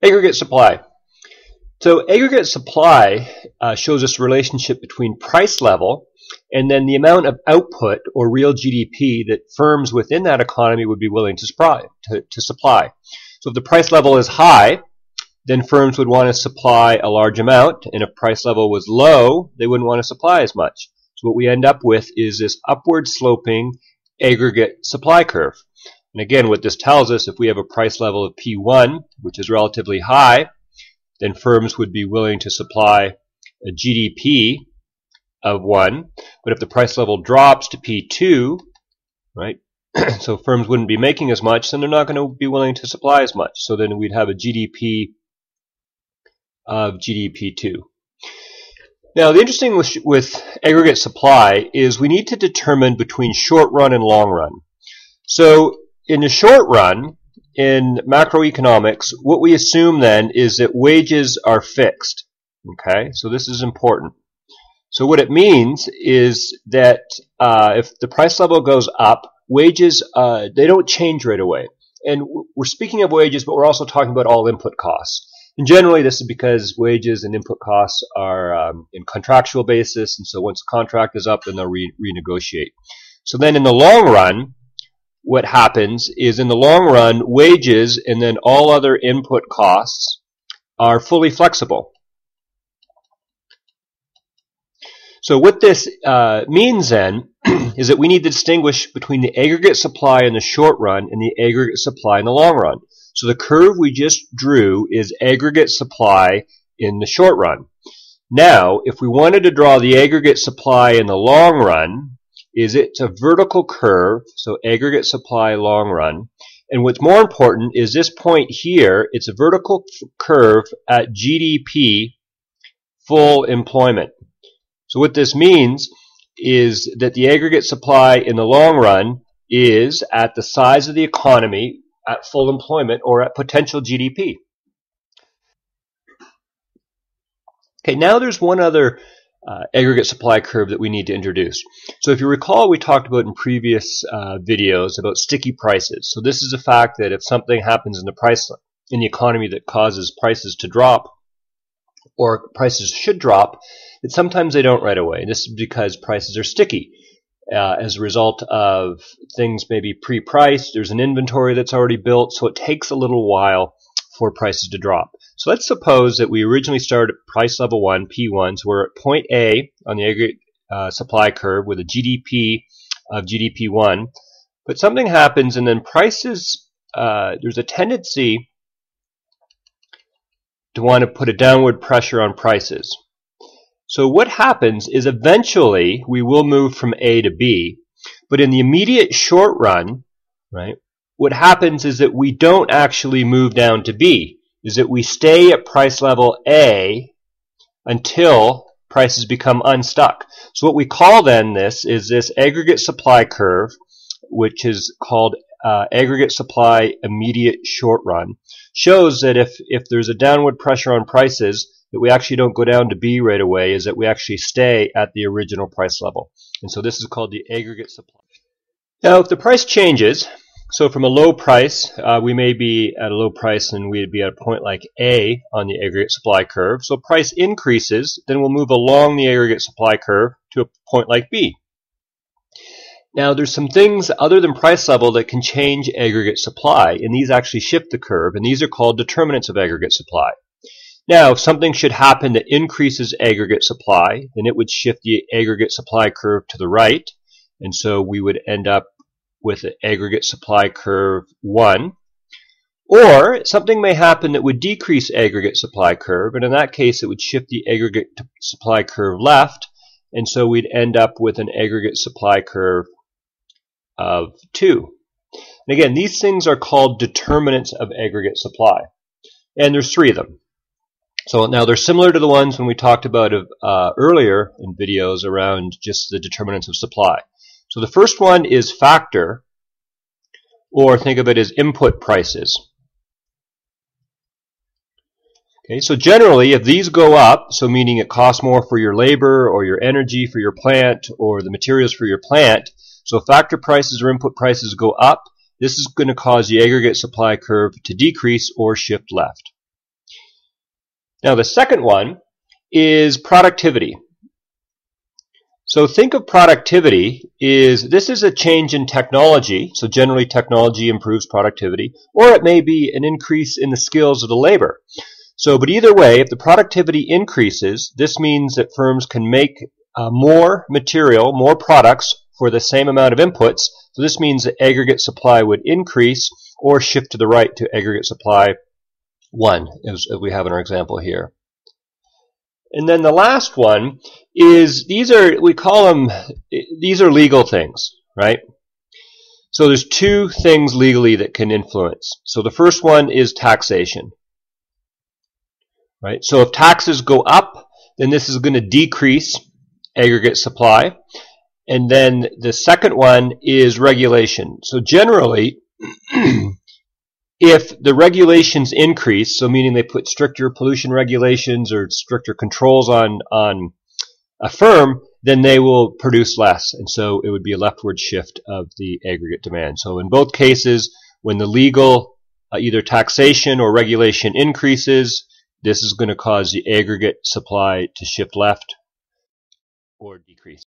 Aggregate supply. So aggregate supply shows us a relationship between price level and then the amount of output or real GDP that firms within that economy would be willing to supply. So if the price level is high, then firms would want to supply a large amount, and if price level was low, they wouldn't want to supply as much. So what we end up with is this upward sloping aggregate supply curve. And again, what this tells us, if we have a price level of P1, which is relatively high, then firms would be willing to supply a GDP of 1. But if the price level drops to P2, right, so firms wouldn't be making as much, then they're not going to be willing to supply as much. So then we'd have a GDP of GDP2. Now, the interesting with aggregate supply is we need to determine between short run and long run. So in the short run, in macroeconomics, what we assume then is that wages are fixed. Okay, so this is important. So what it means is that if the price level goes up, wages, they don't change right away. And we're speaking of wages, but we're also talking about all input costs. And generally, this is because wages and input costs are in contractual basis, and so once the contract is up, then they'll renegotiate. So then in the long run, what happens is in the long run, wages and then all other input costs are fully flexible. So what this means then is that we need to distinguish between the aggregate supply in the short run and the aggregate supply in the long run. So the curve we just drew is aggregate supply in the short run. Now, if we wanted to draw the aggregate supply in the long run, it's a vertical curve, so aggregate supply long run. And what's more important is this point here, it's a vertical curve at GDP full employment. So what this means is that the aggregate supply in the long run is at the size of the economy at full employment or at potential GDP. Okay, now there's one other aggregate supply curve that we need to introduce. So if you recall, we talked about in previous videos about sticky prices. So this is a fact that if something happens in the economy that causes prices to drop, or prices should drop, that sometimes they don't right away. And this is because prices are sticky. As a result of things maybe pre-priced, there's an inventory that's already built, so it takes a little while for prices to drop. So let's suppose that we originally started at price level 1, P1, so we're at point A on the aggregate supply curve with a GDP of GDP1, but something happens and then prices, there's a tendency to want to put a downward pressure on prices. So what happens is eventually we will move from A to B, but in the immediate short run, right, what happens is that we don't actually move down to B, is that we stay at price level A until prices become unstuck. So what we call then this is this aggregate supply curve, which is called aggregate supply immediate short run, shows that if there's a downward pressure on prices, that we actually don't go down to B right away, is that we actually stay at the original price level. And so this is called the aggregate supply. Now, if the price changes, so from a low price, we may be at a low price and we'd be at a point like A on the aggregate supply curve. So price increases, then we'll move along the aggregate supply curve to a point like B. Now, there's some things other than price level that can change aggregate supply, and these actually shift the curve, and these are called determinants of aggregate supply. Now, if something should happen that increases aggregate supply, then it would shift the aggregate supply curve to the right, and so we would end up with an aggregate supply curve 1. Or something may happen that would decrease aggregate supply curve, and in that case it would shift the aggregate supply curve left, and so we'd end up with an aggregate supply curve of 2. And again, these things are called determinants of aggregate supply, and there's 3 of them. So now they're similar to the ones when we talked about earlier in videos around just the determinants of supply. So the first one is factor, or think of it as input prices. Okay, so generally, if these go up, so meaning it costs more for your labor or your energy for your plant or the materials for your plant, so factor prices or input prices go up, this is going to cause the aggregate supply curve to decrease or shift left. Now the second one is productivity. So think of productivity this is a change in technology. So generally technology improves productivity, or it may be an increase in the skills of the labor. But either way, if the productivity increases, this means that firms can make more material, more products for the same amount of inputs. So this means that aggregate supply would increase or shift to the right to aggregate supply 1, as we have in our example here. And then the last one is these are legal things, right? So there's two things legally that can influence. So the first one is taxation, right? So if taxes go up, then this is going to decrease aggregate supply. And then the second one is regulation. So generally, if the regulations increase, so meaning they put stricter pollution regulations or stricter controls on a firm, then they will produce less. And so it would be a leftward shift of the aggregate demand. So in both cases, when the legal either taxation or regulation increases, this is going to cause the aggregate supply to shift left or decrease.